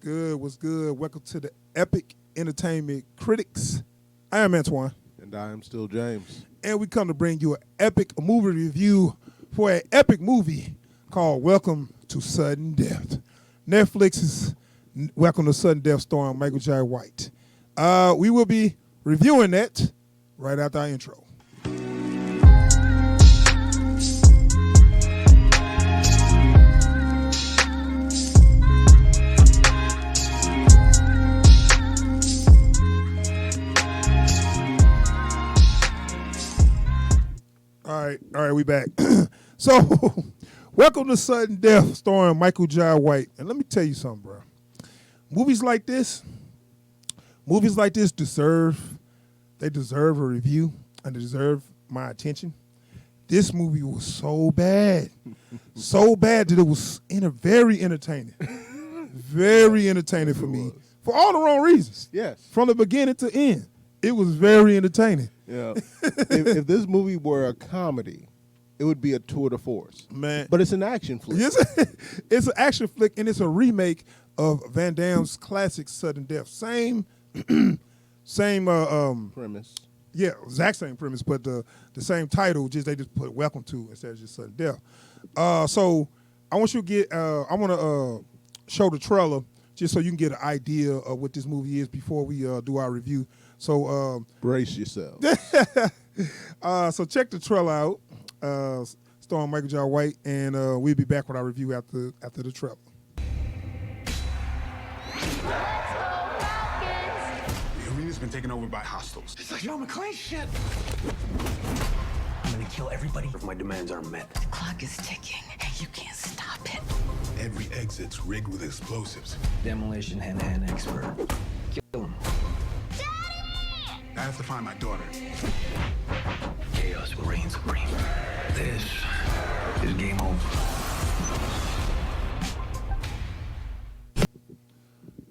good? What's good? Welcome to the Epic Entertainment Critics. I am Antoine. And I am still James. And we come to bring you an epic movie review for an epic movie called Welcome to Sudden Death. Netflix's Welcome to Sudden Death starring Michael J. White. We will be reviewing that right after our intro. All right, we back. So, Welcome to Sudden Death, starring Michael J. White. And let me tell you something, bro. Movies like this deserve a review, and they deserve my attention. This movie was so bad that it was very entertaining. Very entertaining for me, for all the wrong reasons. Yes. From the beginning to end, it was very entertaining. Yeah. if this movie were a comedy, it would be a tour de force. Man. But it's an action flick. It's an action flick, and it's a remake of Van Damme's classic Sudden Death. Same Premise. Yeah, exact same premise, but the same title, just they just put Welcome to instead of just Sudden Death. So I want you to get I want to show the trailer just so you can get an idea of what this movie is before we do our review. So brace yourself. So check the trailer out, starring Michael J. White, and we'll be back with our review after the trailer. The arena's been taken over by hostiles. It's like John McClane shit. I'm gonna kill everybody if my demands aren't met. The clock is ticking, and you can't stop it. Every exit's rigged with explosives. Demolition hand-to-hand expert. Kill him. I have to find my daughter. Chaos reigns supreme. This is game over.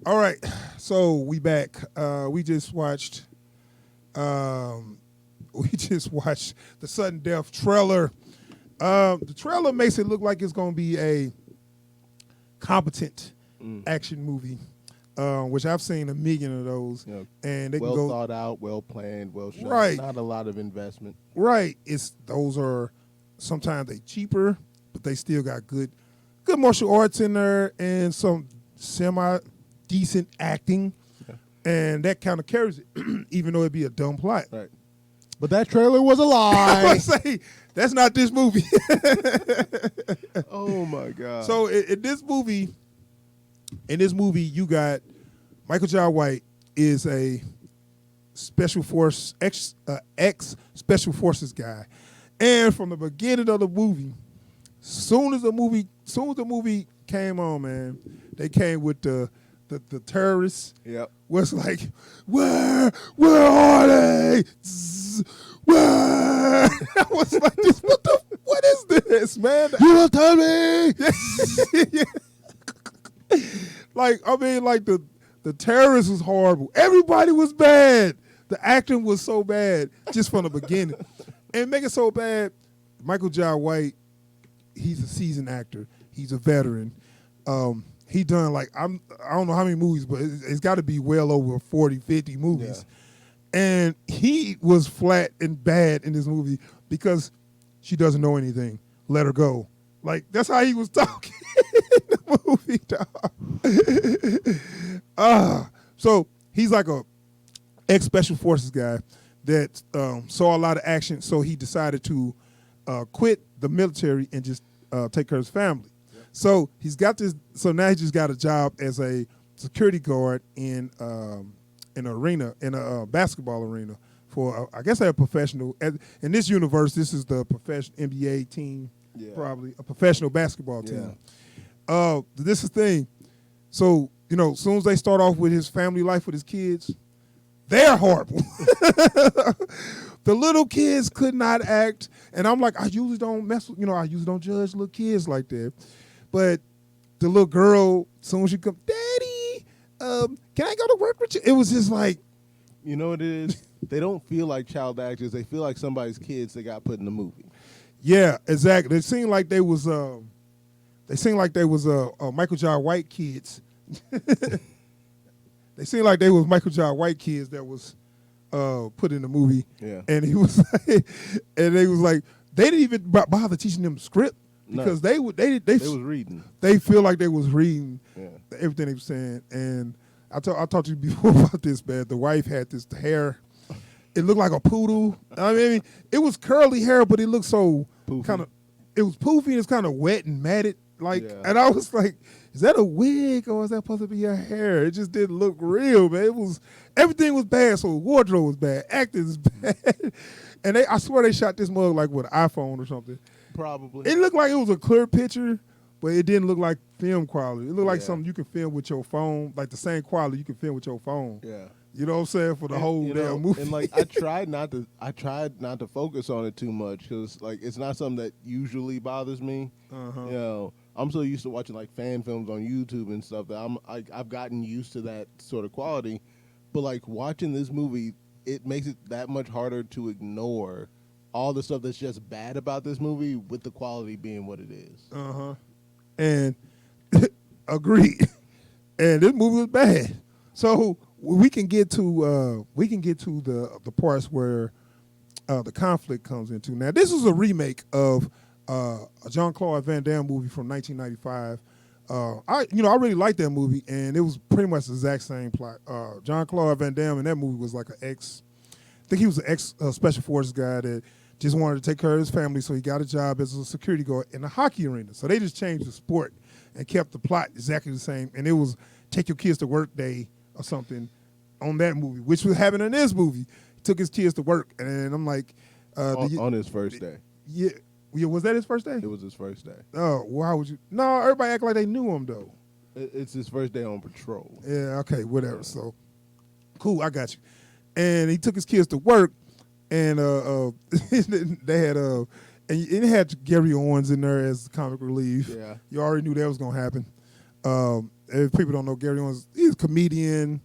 All right, so we back. We just watched the Sudden Death trailer. The trailer makes it look like it's going to be a competent action movie, which I've seen a million of those. Yeah. And they well can go thought out, well planned, well shot. Right. Not a lot of investment. right. Those are sometimes they cheaper, but they still got good martial arts in there and some semi decent acting, and that kind of carries it, even though it'd be a dumb plot. Right. But that trailer was a I lie. was say that's not this movie. Oh my God. So in this movie, you got Michael J. White is a special force ex special forces guy, and from the beginning of the movie, soon as the movie came on, man, they came with the terrorists. Yep. Was like, where are they? Zzz, where? I was like, what is this, man? You don't tell me. Like, I mean, like the terrorists was horrible. Everybody was bad. The acting was so bad just from the beginning. And make it so bad, Michael J. White, he's a seasoned actor. He's a veteran. He done like, I don't know how many movies, but it's got to be well over 40, 50 movies. Yeah. And he was flat and bad in this movie because she doesn't know anything. Let her go. Like, that's how he was talking in the movie, dog. So he's like a ex-special forces guy that saw a lot of action, so he decided to quit the military and just take care of his family. So he's got this. So now he just got a job as a security guard in an arena, in a basketball arena for I guess a professional. In this universe, this is the professional NBA team, probably a professional basketball team. This is the thing. So as soon as they start off with his family life with his kids, they're horrible. The little kids could not act, and I'm like, I usually don't I usually don't judge little kids like that. But the little girl, as soon as she come, Daddy, can I go to work with you? It was just like, You know what it is? They don't feel like child actors. They feel like somebody's kids that got put in the movie. Yeah, exactly. They seemed like they was Michael J. White kids They seemed like they was Michael Jai White kids that was put in the movie. Yeah. And he was like, and they was like, they didn't even bother teaching them the script because they was reading. They feel like they was reading Yeah. everything they were saying. And I talked to you before about this, man. The wife had this hair. It looked like a poodle. I mean, it was curly hair, but it looked so kind of. It was poofy. And it's kind of wet and matted. Like, and I was like, is that a wig or is that supposed to be your hair? It just didn't look real, man. It was everything was bad. So wardrobe was bad, acting was bad, and I swear they shot this mug like with an iPhone or something. Probably. It looked like it was a clear picture, but it didn't look like film quality. It looked like something you can film with your phone, like the same quality you can film with your phone. Yeah. You know what I'm saying, for the whole damn movie. And like I tried not to focus on it too much because like it's not something that usually bothers me. You know, I'm so used to watching like fan films on YouTube and stuff that I've gotten used to that sort of quality. But like watching this movie, it makes it that much harder to ignore all the stuff that's just bad about this movie with the quality being what it is. And agreed. And this movie was bad. So we can get to the parts where the conflict comes into. Now, this is a remake of a Jean-Claude Van Damme movie from 1995. I really liked that movie, and it was pretty much the exact same plot. Jean-Claude Van Damme in that movie was like I think he was an ex special forces guy that just wanted to take care of his family, so he got a job as a security guard in the hockey arena. So they just changed the sport and kept the plot exactly the same, and it was Take Your Kids to Work Day or something on that movie, which was happening in this movie. He took his kids to work, and I'm like, on his first day. Yeah, was that his first day? It was his first day. Oh, well, how would you? No, everybody act like they knew him though. It's his first day on patrol. Yeah, okay, whatever. So, cool, I got you. And he took his kids to work, and they had and it had Gary Owens in there as comic relief. Yeah, you already knew that was gonna happen. If people don't know, Gary Owens, he's a comedian.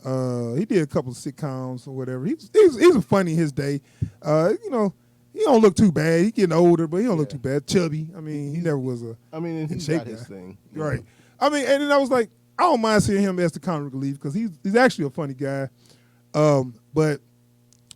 He did a couple of sitcoms or whatever. He's funny in his day. He don't look too bad. He getting older, but he don't look too bad. Chubby. I mean, he never was a. I mean, and he's got his thing, right? I mean, and then I was like, I don't mind seeing him as the comic relief because he's actually a funny guy. But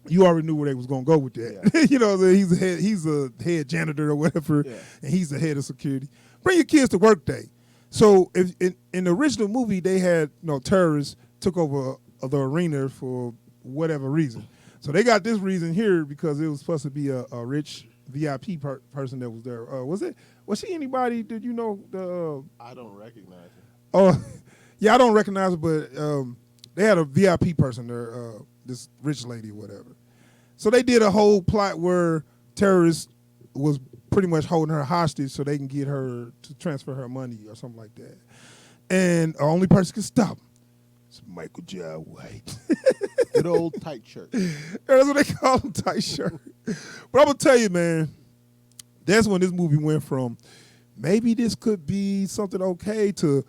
you already knew where they was gonna go with that. Yeah. He's a head janitor or whatever, and he's the head of security. Bring your kids to work day. So if in the original movie they had terrorists took over the arena for whatever reason. So they got this reason here because it was supposed to be a rich VIP person that was there. Was she anybody? Did you know the? I don't recognize her. Oh, yeah, I don't recognize her, but they had a VIP person there, this rich lady or whatever. So they did a whole plot where terrorists was pretty much holding her hostage so they can get her to transfer her money or something like that. And the only person can stop him is Michael Jai White. Good old tight shirt. That's what they call him, tight shirt. But I'm going to tell you, man, that's when this movie went from maybe this could be something okay to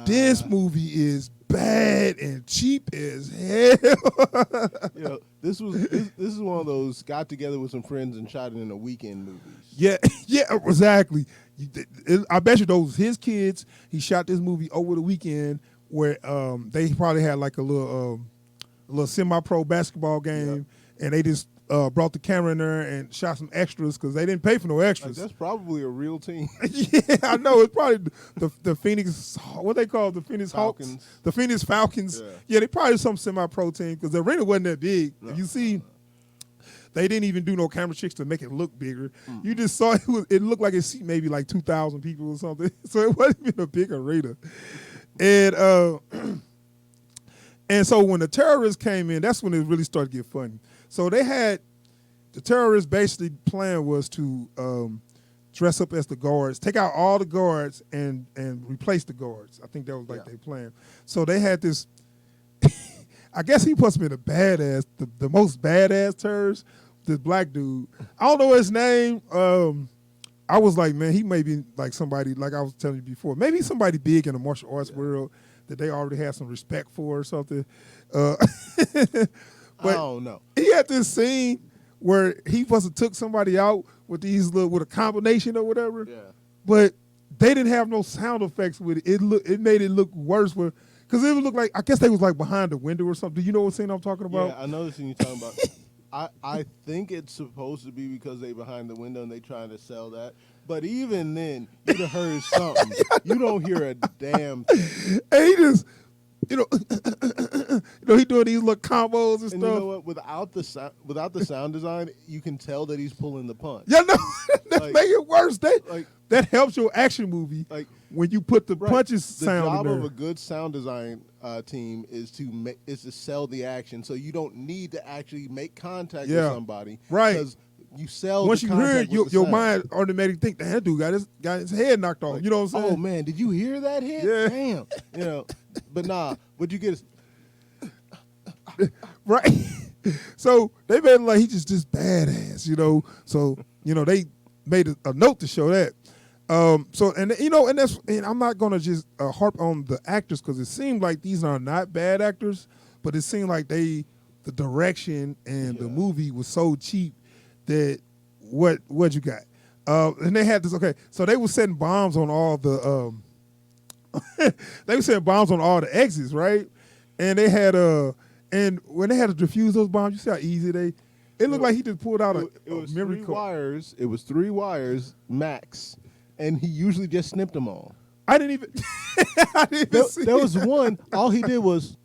this movie is bad and cheap as hell. This is one of those got together with some friends and shot it in a weekend movies. Yeah, exactly. I bet you those was his kids. He shot this movie over the weekend where they probably had like a little semi-pro basketball game, and they just brought the camera in there and shot some extras because they didn't pay for no extras. That's probably a real team. Yeah, I know. It's probably the Phoenix, what they call the Phoenix Falcons. Hawks, the Phoenix Falcons. Yeah, they probably some semi-pro team because the arena wasn't that big. If you see, they didn't even do no camera tricks to make it look bigger. You just saw it looked like it seat maybe like 2,000 people or something. So it wasn't even a big arena. And so when the terrorists came in, that's when it really started to get funny. So they had the terrorists basically plan was to dress up as the guards, take out all the guards and replace the guards. I think that was like their plan. So they had this, I guess he must have been a badass, the most badass terrorist, this black dude. I don't know his name. I was like, man, he may be like somebody, like I was telling you before, maybe somebody big in the martial arts world that they already have some respect for or something. But I don't know. He had this scene where he must have took somebody out with with a combination or whatever. Yeah. But they didn't have no sound effects with it. It made it look worse because it would look like, I guess they was like behind the window or something. Do you know what scene I'm talking about? Yeah, I know the scene you're talking about. I think it's supposed to be because they behind the window and they trying to sell that. But even then, you'd have heard something. You don't hear a damn thing. And he just, he doing these little combos and And stuff. you know what? Without the sound design, you can tell that he's pulling the punch. Yeah, no, that Like- make it worse. like- That helps your action movie Like, when you put the right. punches The sound job in of there. a good sound design team is to sell the action, so you don't need to actually make contact with somebody, Right. Because you sell. Once the you hear contact it, with the your sound. mind automatically think that dude got his head knocked off. Like, You know what I'm saying? Oh man, did you hear that hit? Yeah. Damn. But nah, what you get is Right. So they made it like he's just badass, So, they made a note to show that. And I'm not gonna just harp on the actors because it seemed like these are not bad actors, but it seemed like the direction and the movie was so cheap that what you got? And they had this. Okay, so they were setting bombs on all the they were setting bombs on all the exits, right? And they had and when they had to defuse those bombs, you see how easy they. It looked like he just pulled out it a was memory three card. wires. It was 3 wires max, and he usually just snipped them all. I didn't even. I didn't even see There it. was one. All he did was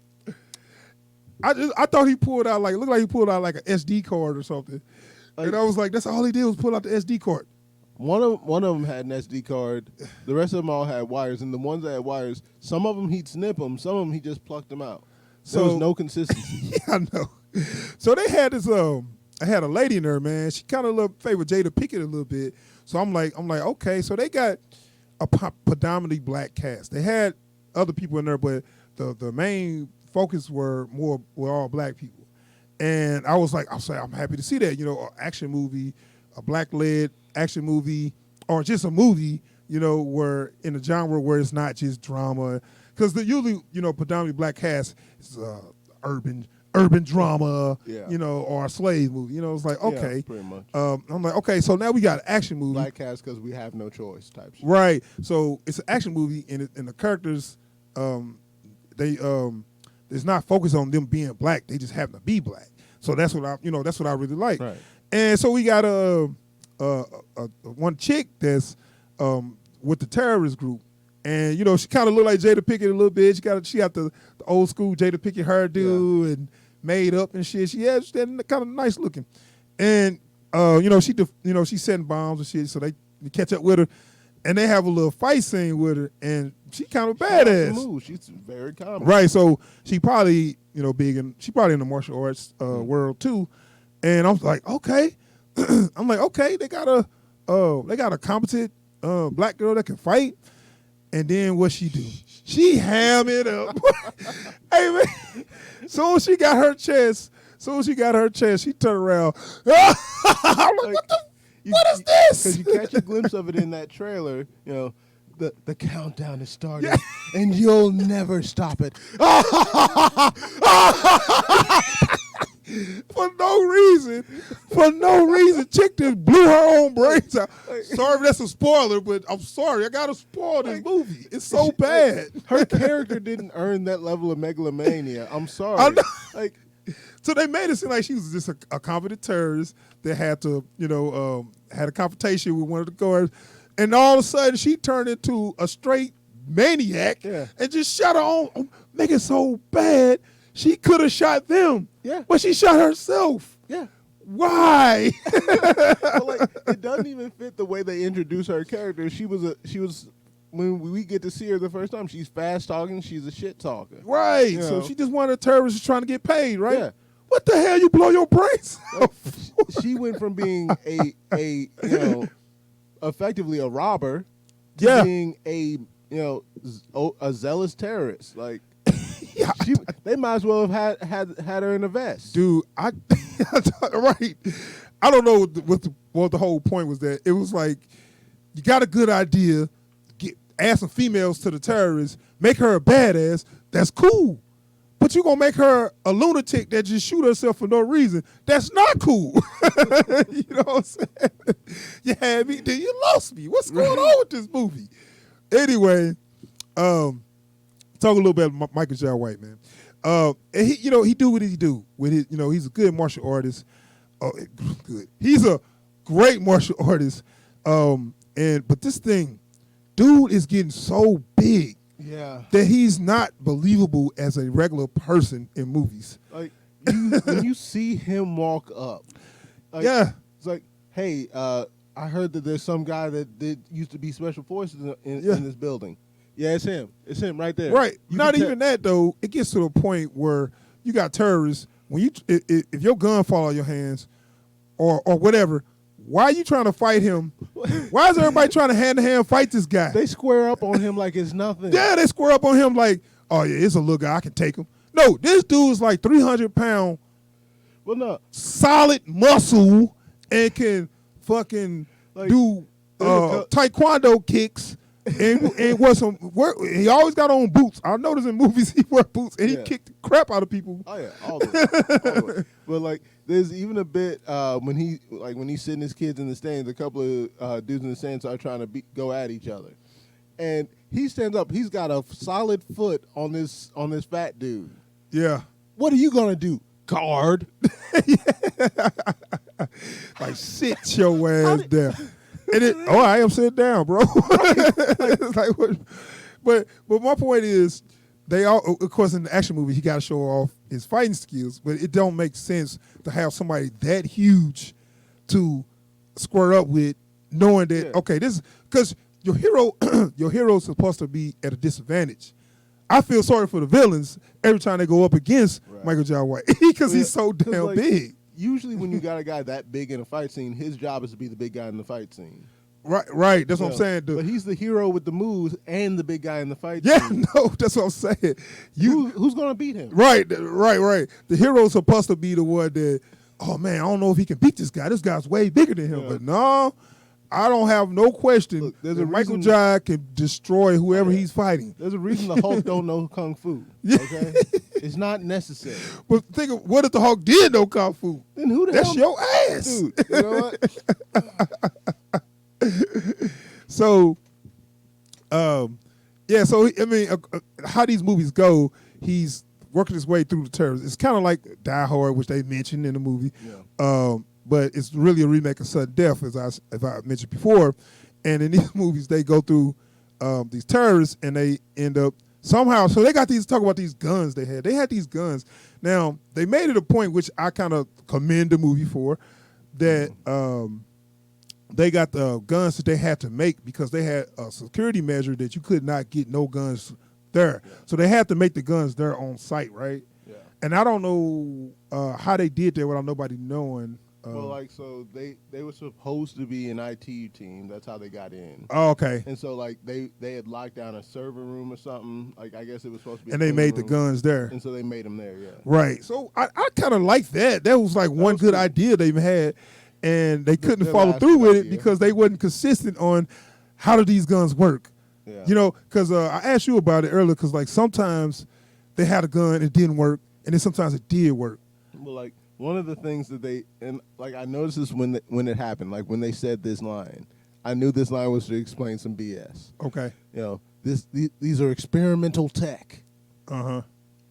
I thought he pulled out looked like he pulled out like an SD card or something, and I was like, that's all he did was pull out the SD card. one of them had an SD card. The rest of them all had wires, and the ones that had wires, some of them he'd snip them, some of them he just plucked them out. There was So- no consistency. Yeah, I know. So they had this. I had a lady in there, man. She kind of favored Jada Pinkett a little bit. So I'm like, okay. So they got a predominantly black cast. They had other people in there, but the main focus were all black people. And I was like, I'm happy to see that. An action movie, a black-led action movie, or just a movie. Where in a genre where it's not just drama. Because usually, predominantly black cast is urban drama, or a slave movie. It's like, okay. Yeah, pretty much. I'm like, okay, so now we got an action movie. Black cast because we have no choice type shit. Right. So it's an action movie, and the characters, it's not focused on them being black. They just happen to be black. So that's what I really like. Right. And so we got one chick that's with the terrorist group. And she kind of looked like Jada Pinkett a little bit. She got the old school Jada Pinkett hairdo and made up and shit. She's kind of nice looking, and she's setting bombs and shit. So they catch up with her, and they have a little fight scene with her, and she kind of badass. She's very common. Right. So she probably she probably in the martial arts world too, and I'm like, okay, they got a competent black girl that can fight. And then what she do? She ham it up. Hey man, soon as she got her chest, she turned around. I'm like, what is this? Because you catch a glimpse of it in that trailer, the countdown is starting, and you'll never stop it. For no reason, chick just blew her own brains out. Sorry if that's a spoiler, but I'm sorry. I gotta spoil this movie. It's so bad. Her character didn't earn that level of megalomania. I'm sorry. I know. Like, So they made it seem like she was just a competent terrorist that had to, had a confrontation with one of the guards, and all of a sudden she turned into a straight maniac and just shot her own, make it so bad she could have shot them. Yeah. But she shot herself. yeah. Why? But it doesn't even fit the way they introduce her character. She was when we get to see her the first time, she's fast talking, she's a shit talker. Right. You So know. she just one of the terrorists trying to get paid, right? Yeah. What the hell you blow your brains out? She went from being a effectively a robber to Yeah. being a zealous terrorist. Like Yeah. they might as well have had her in a vest. Dude, right. I don't know what the whole point was. That it was like, you got a good idea, add some females to the terrorists, make her a badass, that's cool. But you gonna make her a lunatic that just shoot herself for no reason. That's not cool. You know what I'm saying? You had me, then you lost me. What's going on with this movie? Anyway, talk a little bit about Michael Jai White, man. And he do what he do with his. He's a good martial artist. Good. He's a great martial artist. But this thing, dude, is getting so big. Yeah. That he's not believable as a regular person in movies. Like when you see him walk up, yeah, it's like, hey, I heard that there's some guy that used to be special forces in this building. Yeah, it's him. It's him right there. Right. You Not can even that though. It gets to the point where you got terrorists. When if your gun fall out of your hands, or whatever, why are you trying to fight him? Why is everybody trying to hand-to-hand fight this guy? They square up on him like it's nothing. Yeah, they square up on him like, oh yeah, it's a little guy, I can take him. No, this dude is like 300-pound, Well, no, solid muscle, and can fucking do taekwondo kicks. and was he always got on boots. I noticed in movies he wear boots and he kicked the crap out of people. Oh yeah, all the way. But like, there's even a bit when he's sitting his kids in the stands. A couple of dudes in the stands are trying to go at each other, and he stands up. He's got a solid foot on this fat dude. Yeah. What are you gonna do, guard? Like sit your ass down. And I am sitting down, bro. Like, what? But my point is, they all, of course, in the action movie, he got to show off his fighting skills, but it don't make sense to have somebody that huge to square up with, knowing that okay, this because your hero is supposed to be at a disadvantage. I feel sorry for the villains every time they go up against Michael Jai White because he's so damn big. Usually when you got a guy that big in a fight scene, his job is to be the big guy in the fight scene. Right. That's what I'm saying. But he's the hero with the moves and the big guy in the fight Yeah, scene. no, that's what I'm saying. Who's going to beat him? Right. The hero's supposed to be the one that, oh, man, I don't know if he can beat this guy. This guy's way bigger than him. Yeah. But no, I don't have no question that Michael Jai can destroy whoever he's fighting. There's a reason the Hulk don't know Kung Fu. Okay? It's not necessary. But think of what if the Hulk did know Kung Fu? Then who the That's hell? your ass. Dude, you know what? So, so, I mean, how these movies go, he's working his way through the terrorists. It's kind of like Die Hard, which they mentioned in the movie. Yeah. But it's really a remake of Sudden Death, as I mentioned before. And in these movies, they go through these terrorists, and they end up somehow. So they got talk about these guns they had. They had these guns. Now, they made it a point, which I kind of commend the movie for, that they got the guns that they had to make because they had a security measure that you could not get no guns there. Yeah. So they had to make the guns there on site, right? Yeah. And I don't know how they did that without nobody knowing. Well, so they were supposed to be an IT team. That's how they got in. Oh, okay. And so they had locked down a server room or something. Like I guess it was supposed to be. And they made the guns there. And so they made them there. Yeah. Right. So I kind of like that. That was like one good idea they had, and they couldn't follow through with it because they wasn't consistent on how do these guns work. Yeah. Because I asked you about it earlier. Because like sometimes they had a gun, it didn't work, and then sometimes it did work. Well, one of the things that I noticed this when it happened, like when they said this line, I knew this line was to explain some BS. Okay. These are experimental tech. Uh-huh.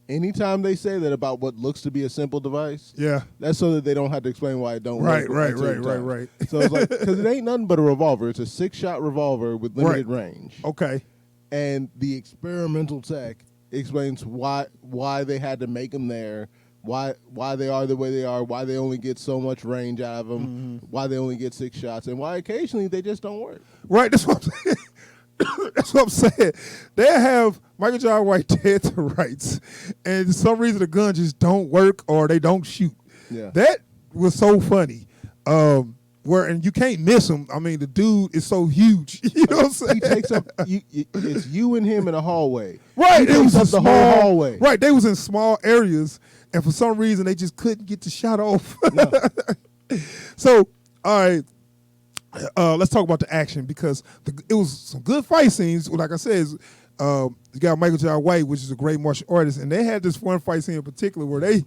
Anytime they say that about what looks to be a simple device, that's so that they don't have to explain why it don't work. Right. So it's like, because it ain't nothing but a revolver. It's a 6-shot revolver with limited range. Okay. And the experimental tech explains why they had to make them there, why they are the way they are, why they only get so much range out of them, why they only get 6 shots, and why occasionally they just don't work. Right, that's what I'm saying. That's what I'm saying. They have Michael Jai White dead to rights, and for some reason the gun just don't work or they don't shoot. Yeah. That was so funny. And you can't miss him. I mean, the dude is so huge. You know what I'm saying? He takes up. It's you and him in a hallway. Right, he takes up the whole hallway. Right, they was in small areas. And for some reason, they just couldn't get the shot off. No. So, all right, let's talk about the action because it was some good fight scenes. Like I said, you got Michael Jai White, which is a great martial artist, and they had this one fight scene in particular where they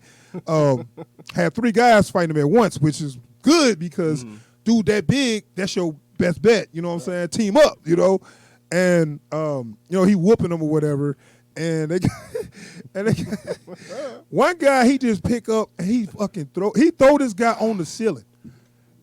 had 3 guys fighting them at once, which is good because dude that big, that's your best bet. You know what I'm saying? Team up, and he whooping them or whatever. And one guy, he just pick up and he fucking throw this guy on the ceiling.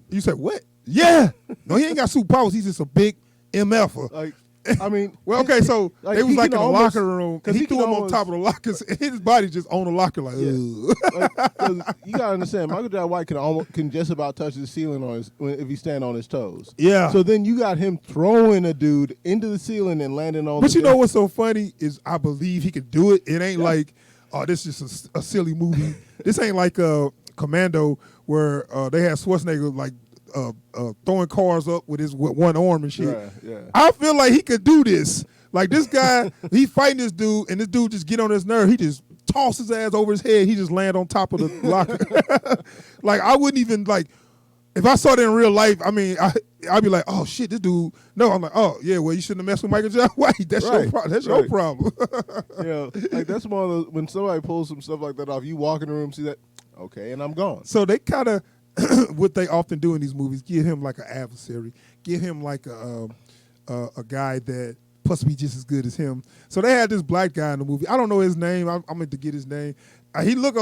You say, what? Yeah. No, he ain't got superpowers. He's just a big MF-er. Like, I mean, well, okay, so like, it was like in a almost, locker room. He threw him on top of the lockers. His body just on the locker, like, Cause you gotta understand, Michael J. White can just about touch the ceiling if he stand on his toes. Yeah. So then you got him throwing a dude into the ceiling and landing on. But you know what's so funny is I believe he could do it. It ain't like, oh, this is just a silly movie. This ain't like Commando where they had Schwarzenegger like throwing cars up with one arm and shit. Yeah. I feel like he could do this. Like this guy, he fighting this dude, and this dude just get on his nerve. He just toss his ass over his head. He just land on top of the locker. Like I wouldn't even like. If I saw that in real life, I mean, I'd be like, oh shit, this dude. No, I'm like, oh yeah, well you shouldn't have messed with Michael J. White. That's your problem. That's your problem. Yeah, like that's one of those when somebody pulls some stuff like that off. You walk in the room, see that, okay, and I'm gone. So they kind of what they often do in these movies, give him like an adversary, give him like a guy that supposed to be just as good as him. So they had this black guy in the movie. I don't know his name. I meant to get his name. He looked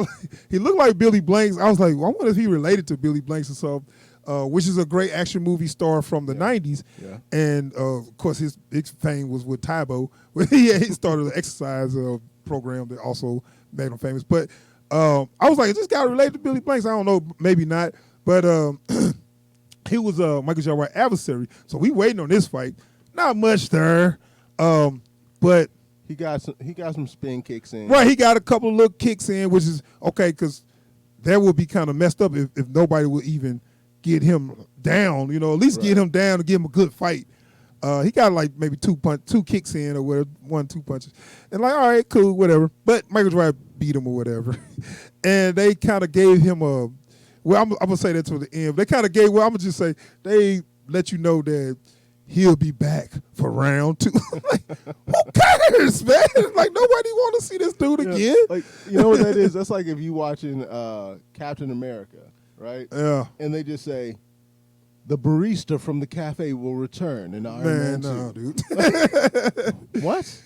like Billy Blanks. I was like, well, I wonder if he related to Billy Blanks or something, which is a great action movie star from the 90s. Yeah. And, of course, his big fame was with Tybo. He started an exercise program that also made him famous. But I was like, is this guy related to Billy Blanks? I don't know. Maybe not. But he was Michael J. White adversary. So we waiting on this fight. Not much there. But he got some spin kicks in. Right, he got a couple of little kicks in, which is okay because that would be kind of messed up if nobody would even get him down. At least get him down and give him a good fight. He got like maybe two kicks in or whatever, 1-2 punches, and like all right, cool, whatever. But Michael J. White beat him or whatever, and they kind of gave him a. Well, I'm gonna say that to the end. They kind of gave. Well, I'm gonna just say they let you know that he'll be back for round 2. Like, who cares, man? Like, nobody want to see this dude again. Like, you know what that is? That's like if you watching Captain America, right? Yeah. And they just say, the barista from the cafe will return in Iron Man 2. No, dude. What?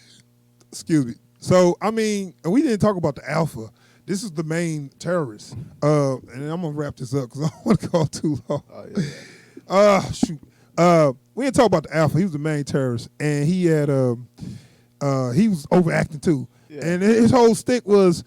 Excuse me. So, I mean, and we didn't talk about the Alpha. This is the main terrorist. And I'm going to wrap this up because I don't want to go too long. Oh, yeah. Shoot. We didn't talk about the Alpha. He was the main terrorist, and he had he was overacting too. Yeah. And his whole stick was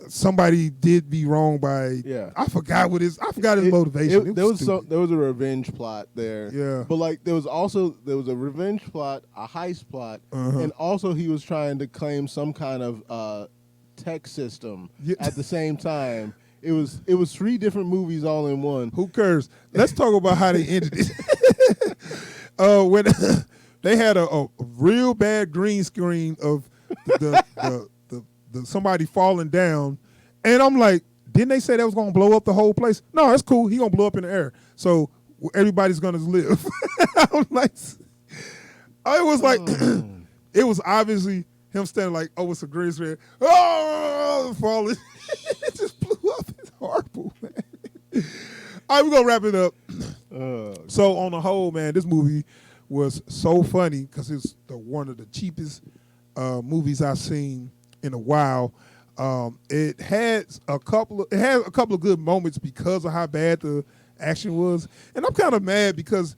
somebody did be wrong by. Yeah. I forgot his motivation. There was a revenge plot there. Yeah. But like there was a revenge plot, a heist plot, and also he was trying to claim some kind of tech system at the same time. It was 3 different movies all in one. Who cares? Let's talk about how they ended it. When they had a real bad green screen of the somebody falling down, and I'm like, didn't they say that was gonna blow up the whole place? No, that's cool. He gonna blow up in the air, so everybody's gonna live. I'm like, it was like, it was obviously him standing like, oh, it's a green screen. Oh, falling. It just blew up. It's horrible, man. All right, we're going to wrap it up. So, on the whole, man, this movie was so funny because it's one of the cheapest movies I've seen in a while. It had a couple of good moments because of how bad the action was. And I'm kind of mad because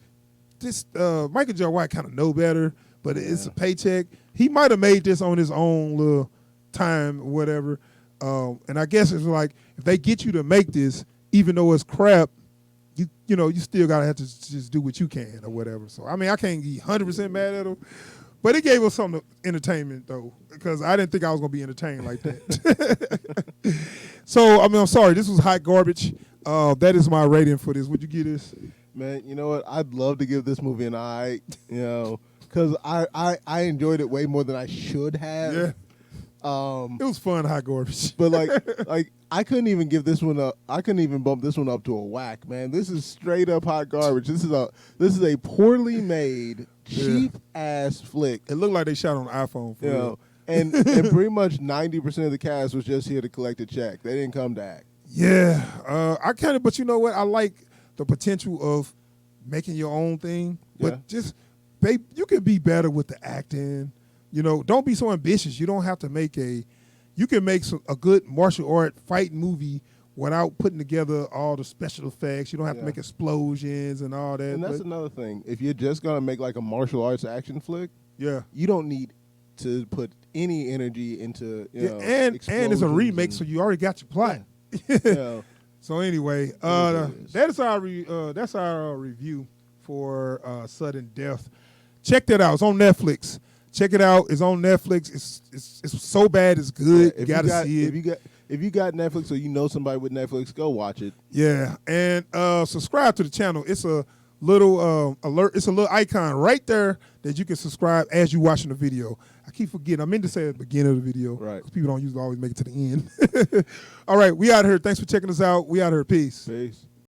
this Michael J. White kind of know better, but it's a paycheck. He might have made this on his own little time or whatever. And I guess it's like if they get you to make this, even though it's crap, you still gotta have to just do what you can or whatever. So I mean, I can't be 100% mad at him, but it gave us some entertainment though, because I didn't think I was gonna be entertained like that. So I mean, I'm sorry, this was hot garbage. That is my rating for this. Would you give this? Man, you know what? I'd love to give this movie an I. Because I enjoyed it way more than I should have. Yeah. It was fun, hot garbage. But like I couldn't even give this one up. I couldn't even bump this one up to a whack, man. This is straight up hot garbage. This is a poorly made, cheap ass flick. It looked like they shot on an iPhone. For real. And pretty much 90% of the cast was just here to collect a check. They didn't come to act. Yeah, I kind of. But you know what? I like the potential of making your own thing, but just you can be better with the acting. You know, don't be so ambitious. You don't have to make you can make a good martial art fighting movie without putting together all the special effects. You don't have to make explosions and all that. And that's another thing. If you're just gonna make like a martial arts action flick, you don't need to put any energy into and it's a remake, so you already got your plot. Yeah. So anyway, that's our review for Sudden Death. Check that out. It's on Netflix. Check it out. It's on Netflix. It's so bad it's good. You gotta see it. If you got Netflix or you know somebody with Netflix, go watch it. Yeah, and subscribe to the channel. It's a little alert. It's a little icon right there that you can subscribe as you watching the video. I keep forgetting. I meant to say at the beginning of the video. Right. Because people don't usually always make it to the end. All right, we out here. Thanks for checking us out. We out here. Peace. Peace.